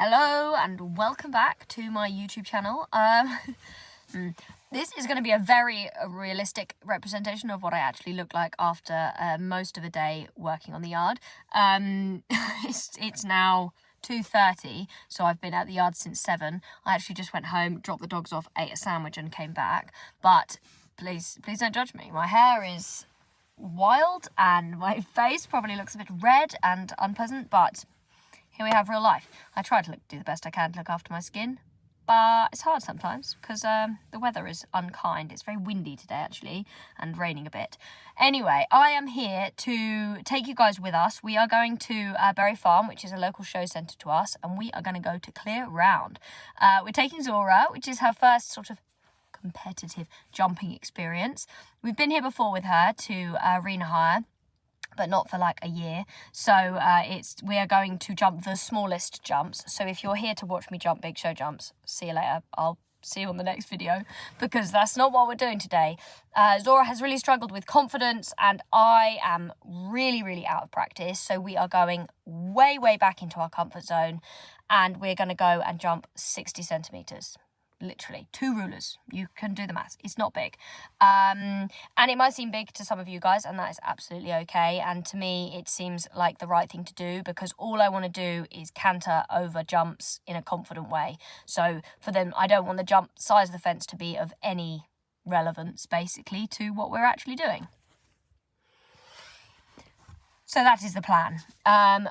Hello and welcome back to my YouTube channel. This is going to be a very realistic representation of what I actually look like after most of a day working on the yard. It's now 2:30, so I've been at the yard since 7. I actually just went home, dropped the dogs off, ate a sandwich and came back. But please don't judge me. My hair is wild and my face probably looks a bit red and unpleasant, but here we have real life. I try to do the best I can to look after my skin, but it's hard sometimes because the weather is unkind. It's very windy today, actually, and raining a bit. Anyway, I am here to take you guys with us. We are going to Bury Farm, which is a local show centre to us, and we are going to go to Clear Round. We're taking Zora, which is her first sort of competitive jumping experience. We've been here before with her to arena hire, but not for like a year. So we are going to jump the smallest jumps. So if you're here to watch me jump big show jumps, see you later. I'll see you on the next video, because that's not what we're doing today. Zora has really struggled with confidence and I am really out of practice. So we are going way back into our comfort zone and we're going to go and jump 60 centimetres. Literally 2 rulers. You can do the maths. It's not big, and it might seem big to some of you guys, and that is absolutely okay. And to me, it seems like the right thing to do, because all I want to do is canter over jumps in a confident way. So for them, I don't want the jump size of the fence to be of any relevance, basically, to what we're actually doing. So that is the plan.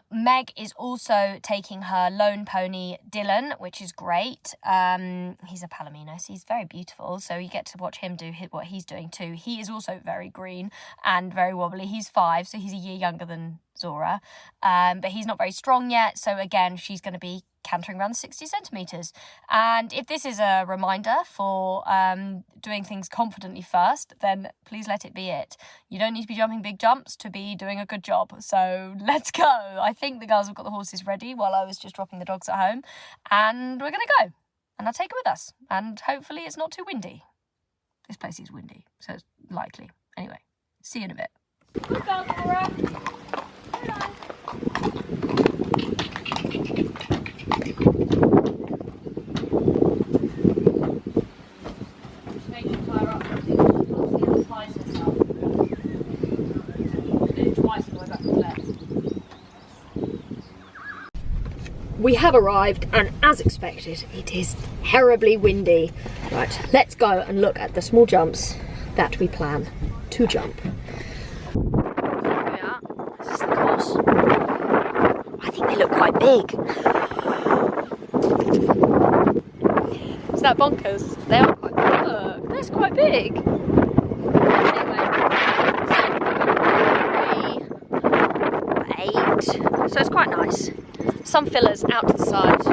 Meg is also taking her lone pony, Dylan, which is great. He's a Palomino, so he's very beautiful. So you get to watch him do what he's doing too. He is also very green and very wobbly. He's 5, so he's a year younger than Zora. But he's not very strong yet. So again, she's going to be cantering around 60 centimetres. And if this is a reminder for doing things confidently first, then please let it be it. You don't need to be jumping big jumps to be doing a good job. So let's go. I think the girls have got the horses ready while I was just dropping the dogs at home. And we're going to go. And I'll take her with us. And hopefully it's not too windy. This place is windy, so it's likely. Anyway, see you in a bit. Good girl, Zora. We have arrived, and as expected, it is terribly windy. Right, let's go and look at the small jumps that we plan to jump. Here we are. This is the course. I think they look quite big. Is that bonkers? They are quite big. Look, that's quite big. Anyway, 8. So it's quite nice. Some fillers out to the side,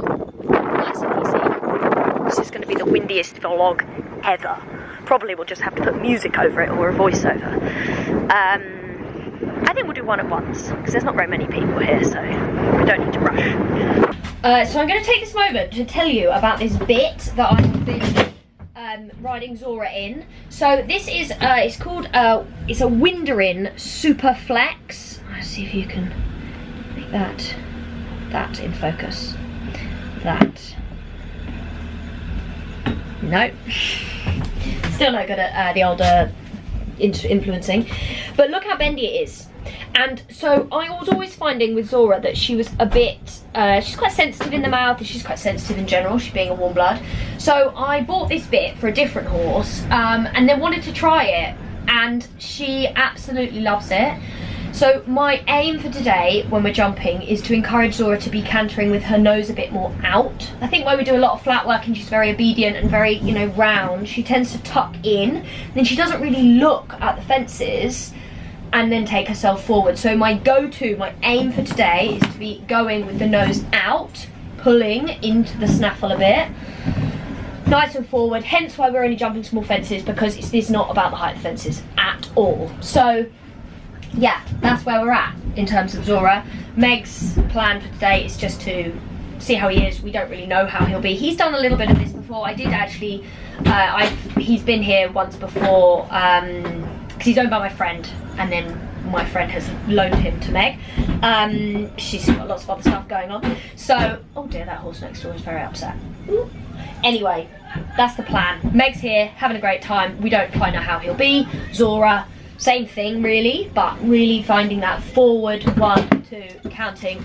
nice and easy. This is going to be the windiest vlog ever. Probably we'll just have to put music over it or a voiceover. I think we'll do one at once, because there's not very many people here, so we don't need to rush. So I'm going to take this moment to tell you about this bit that I've been riding Zora in. So this is, it's called, it's a Winderin Super Flex. Let's see if you can make that in focus. That. No. Still no good at the older influencing. But look how bendy it is. And so I was always finding with Zora that she was a bit, she's quite sensitive in the mouth, and she's quite sensitive in general, she being a warm blood. So I bought this bit for a different horse, and then wanted to try it, and she absolutely loves it. So my aim for today when we're jumping is to encourage Zora to be cantering with her nose a bit more out. I think when we do a lot of flat work and she's very obedient and very, you know, round, she tends to tuck in, then she doesn't really look at the fences and then take herself forward. So my aim for today is to be going with the nose out, pulling into the snaffle a bit, nice and forward, hence why we're only jumping small fences, because it is not about the height of fences at all. So yeah, that's where we're at in terms of Zora. Meg's plan for today is just to see how he is. We don't really know how he'll be. He's done a little bit of this before. I did actually, he's been here once before, because he's owned by my friend, and then my friend has loaned him to Meg. She's got lots of other stuff going on. So, oh dear, that horse next door is very upset. Anyway, that's the plan. Meg's here, having a great time. We don't quite know how he'll be. Zora, same thing really, but really finding that forward 1, 2, counting.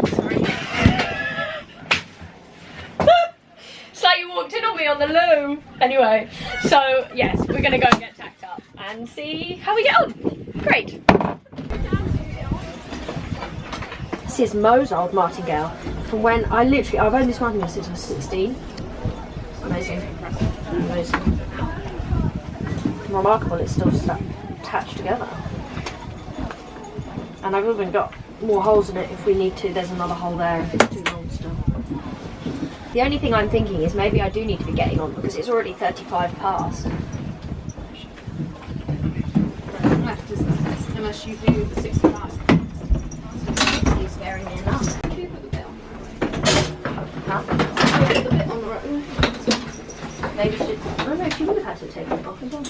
Sorry. It's like you walked in on me on the loo. Anyway, so yes, we're gonna go and get tacked up and see how we get on. Great. This is Mo's old martingale from when I've owned this martingale since I was 16. Amazing. Amazing. Remarkable, it's still attached together. And I've even got more holes in it if we need to. There's another hole there if it's too long still. The only thing I'm thinking is maybe I do need to be getting on because it's already 35 past. Left, isn't it? Unless you do the 65. He's very near enough. Can you put the bit on the road? Huh? Put the bit on the road. Maybe she should. Oh no, she would have had to take it off as well.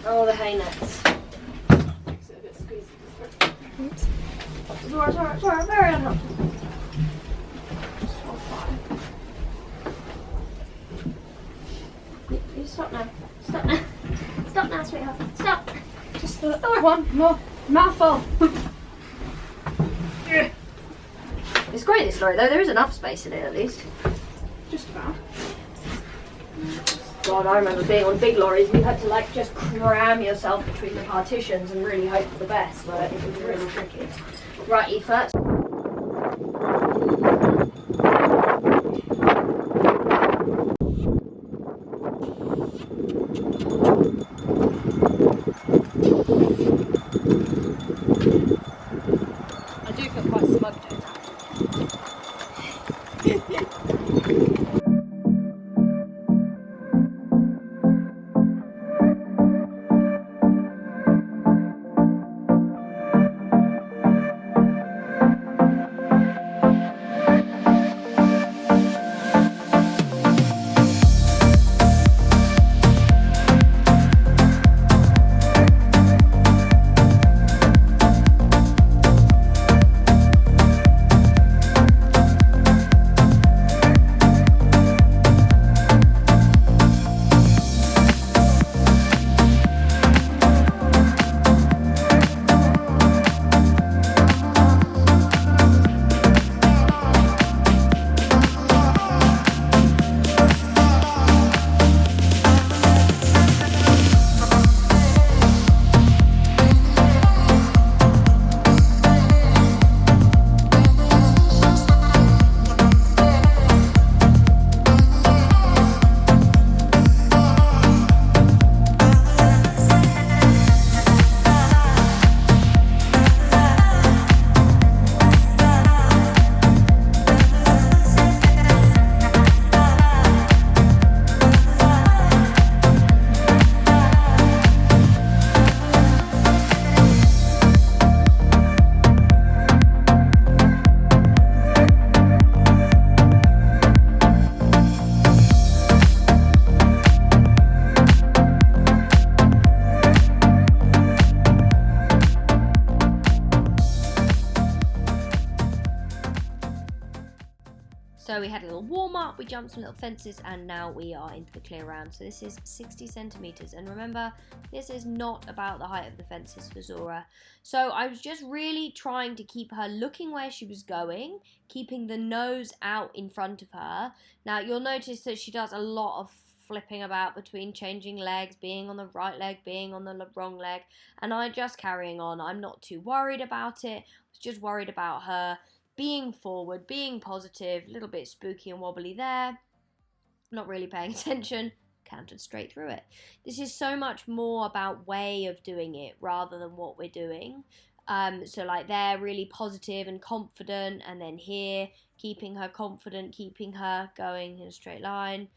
Oh, the hay nets. Makes it a bit squeezy. Oops. Sorry, very unhelpful. You stop now. Stop now. Stop now, sweetheart. Stop. Just one more mouthful. It's great, this lorry, though. There is enough space in it, at least. Just about. God, I remember being on big lorries. You had to, like, just cram yourself between the partitions and really hope for the best, but it was really tricky. Right, you first. I do feel quite smug doing that. So we had a little warm up, we jumped some little fences, and now we are into the clear round. So this is 60 centimeters, and remember, this is not about the height of the fences for Zora. So I was just really trying to keep her looking where she was going, keeping the nose out in front of her. Now you'll notice that she does a lot of flipping about between changing legs, being on the right leg, being on the wrong leg, and I'm just carrying on. I'm not too worried about it. I was just worried about her being forward, being positive, a little bit spooky and wobbly there, not really paying attention, counted straight through it. This is so much more about way of doing it rather than what we're doing. So like there, really positive and confident, and then here, keeping her confident, keeping her going in a straight line,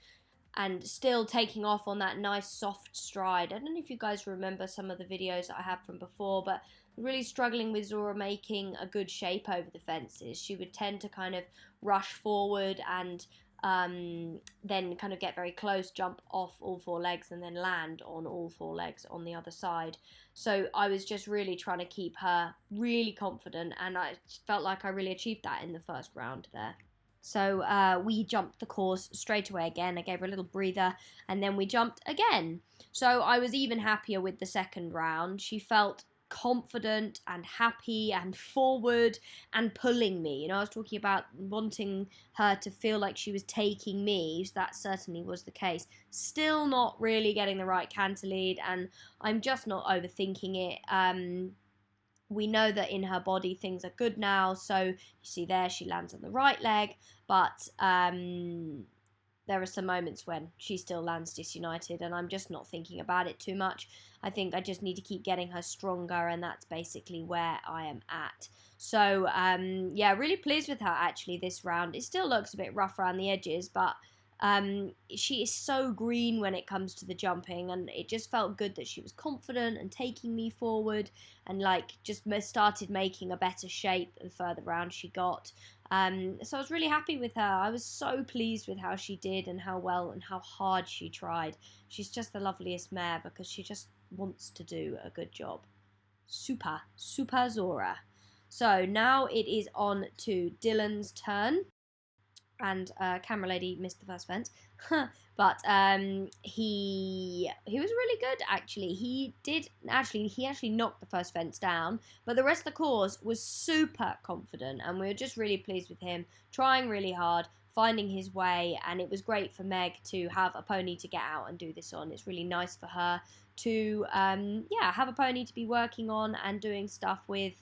and still taking off on that nice soft stride. I don't know if you guys remember some of the videos that I had from before, but really struggling with Zora making a good shape over the fences. She would tend to kind of rush forward and then kind of get very close, jump off all four legs, and then land on all four legs on the other side. So I was just really trying to keep her really confident, and I felt like I really achieved that in the first round there. So we jumped the course straight away again. I gave her a little breather, and then we jumped again. So I was even happier with the second round. She felt confident and happy and forward and pulling me. You know, I was talking about wanting her to feel like she was taking me. So that certainly was the case. Still not really getting the right canter lead, and I'm just not overthinking it. We know that in her body things are good now, so you see there she lands on the right leg, but there are some moments when she still lands disunited, and I'm just not thinking about it too much. I think I just need to keep getting her stronger, and that's basically where I am at. So yeah, really pleased with her actually this round. It still looks a bit rough around the edges, but she is so green when it comes to the jumping, and it just felt good that she was confident and taking me forward, and like just started making a better shape the further round she got. So I was really happy with her. I was so pleased with how she did and how well and how hard she tried. She's just the loveliest mare because she just wants to do a good job. Super Zora. So now it is on to Dylan's turn. And camera lady missed the first fence, but he was really good actually. He actually knocked the first fence down, but the rest of the course was super confident, and we were just really pleased with him, trying really hard, finding his way, and it was great for Meg to have a pony to get out and do this on. It's really nice for her to have a pony to be working on and doing stuff with,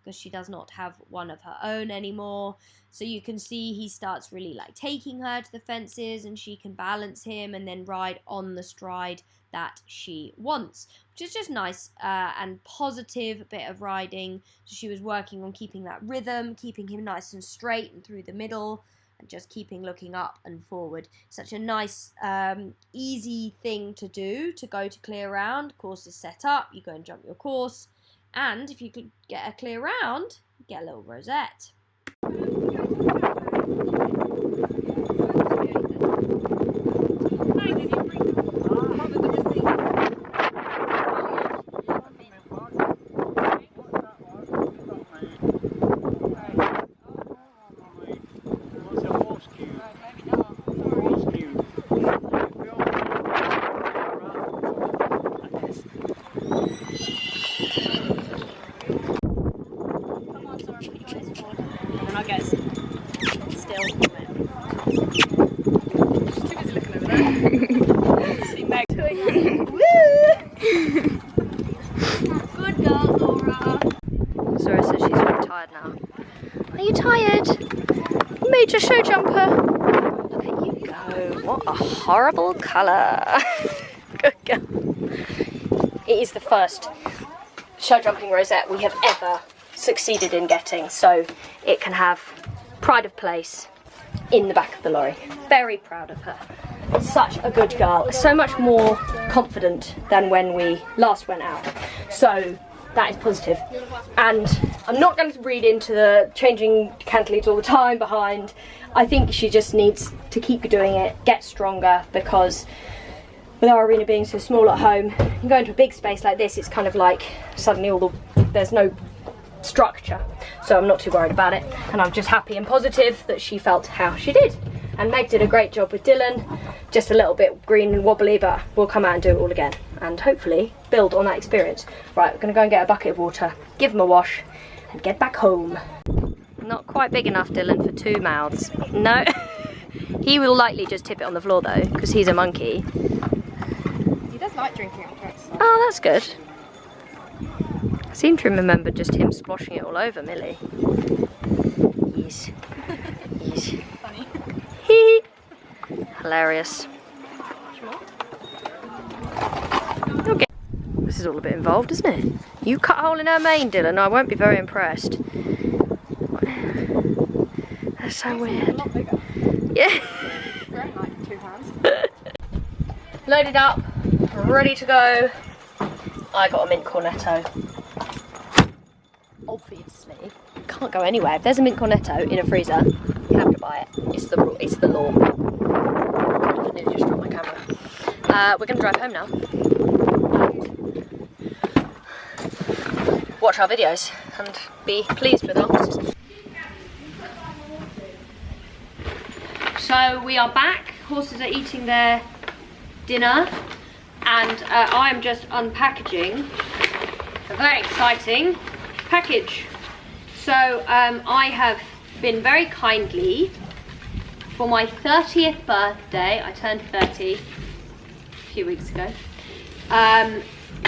because she does not have one of her own anymore. So you can see he starts really like taking her to the fences, and she can balance him and then ride on the stride that she wants, which is just nice and positive bit of riding. So she was working on keeping that rhythm, keeping him nice and straight and through the middle, and just keeping looking up and forward. Such a nice easy thing to do, to go to clear round. Course is set up, you go and jump your course. And if you could get a clear round, you get a little rosette. I guess still. She's too busy looking over there. See Meg. Good girl, Laura. Zora says she's very tired now. Are you tired? Major show jumper. Look at you go. What a horrible colour. Good girl. It is the first show jumping rosette we have ever succeeded in getting, so it can have pride of place in the back of the lorry. Very proud of her. Such a good girl. So much more confident than when we last went out. So that is positive. And I'm not going to read into the changing canter leads all the time behind. I think she just needs to keep doing it, get stronger, because with our arena being so small at home, you go into a big space like this, it's kind of like suddenly there's no structure, so I'm not too worried about it, and I'm just happy and positive that she felt how she did. And Meg did a great job with Dylan, just a little bit green and wobbly, but we'll come out and do it all again and hopefully build on that experience. Right, we're going to go and get a bucket of water, give him a wash and get back home. Not quite big enough, Dylan, for 2 mouths. No. He will likely just tip it on the floor though, because he's a monkey. He does like drinking on tracks. Oh, that's good. I seem to remember just him splashing it all over Millie. Yes. Yes. Funny. Hee. Hilarious. Okay. This is all a bit involved, isn't it? You cut a hole in her mane, Dylan. I won't be very impressed. That's so weird. A lot bigger. Yeah. Very like 2 hands. Loaded up, ready to go. I got a mint cornetto. Obviously, can't go anywhere. If there's a mint cornetto in a freezer, you have to by it. It's the law. I nearly just dropped my camera. We're going to drive home now. Watch our videos and be pleased with our horses. So we are back. Horses are eating their dinner, and I'm just unpackaging a very exciting package. So I have been very kindly, for my 30th birthday, I turned 30 a few weeks ago,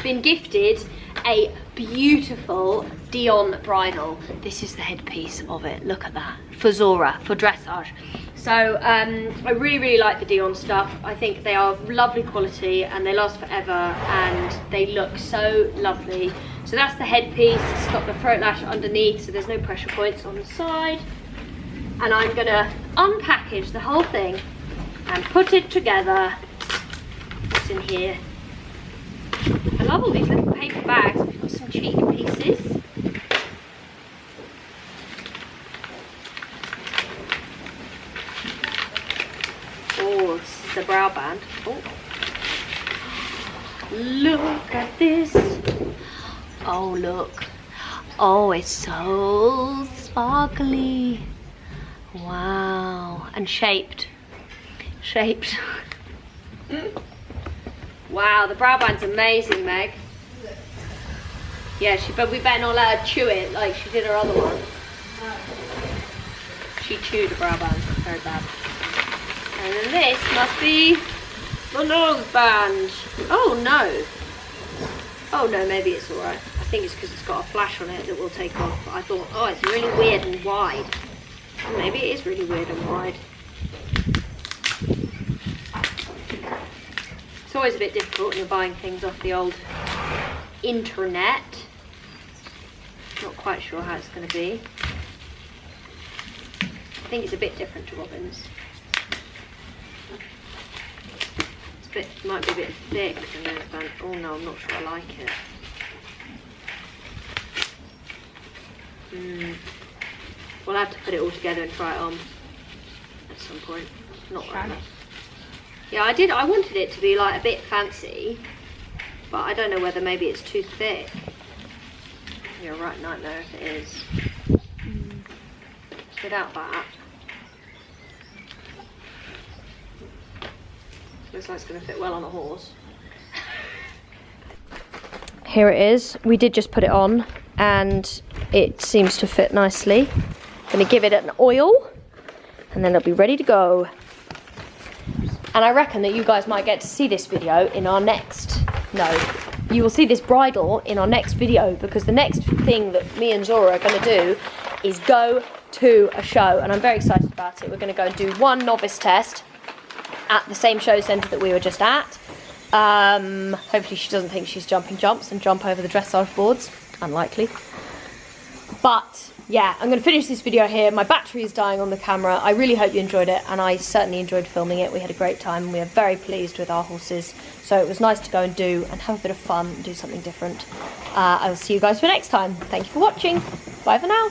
been gifted a beautiful Dion bridle. This is the headpiece of it, look at that, for Zora, for dressage. So I really like the Dion stuff. I think they are lovely quality and they last forever and they look so lovely. So that's the headpiece. It's got the throat lash underneath, so there's no pressure points on the side. And I'm gonna unpackage the whole thing and put it together. What's in here? I love all these little paper bags. We've got some cheek pieces. Oh, this is the brow band. Oh. Look at this. Oh, look. Oh, it's so sparkly. Wow. And shaped. Shaped. Wow, the brow band's amazing, Meg. Yeah, but we better not let her chew it like she did her other one. She chewed the brow band. Very bad. And then this must be the nose band. Oh no. Oh no, maybe it's alright. I think it's because it's got a flash on it that we'll take off. But I thought, oh, it's really weird and wide. Well, maybe it is really weird and wide. It's always a bit difficult when you're buying things off the old internet. Not quite sure how it's going to be. I think it's a bit different to Robin's. It might be a bit thick, and then oh no, I'm not sure I like it. We'll have to put it all together and try it on at some point. Not right now. Yeah, I wanted it to be like a bit fancy, but I don't know whether maybe it's too thick. You're a right nightmare if it is. Without that. Looks like it's going to fit well on a horse. Here it is. We did just put it on and it seems to fit nicely. Going to give it an oil and then it'll be ready to go. And I reckon that you guys might get to see this video in our next... No, you will see this bridle in our next video because the next thing that me and Zora are going to do is go to a show and I'm very excited about it. We're going to go and do one novice test at the same show centre that we were just at. Hopefully she doesn't think she's jumping jumps and jump over the dressage boards. Unlikely. But yeah, I'm going to finish this video here. My battery is dying on the camera. I really hope you enjoyed it and I certainly enjoyed filming it. We had a great time and we are very pleased with our horses. So it was nice to go and do and have a bit of fun and do something different. I will see you guys for next time. Thank you for watching. Bye for now.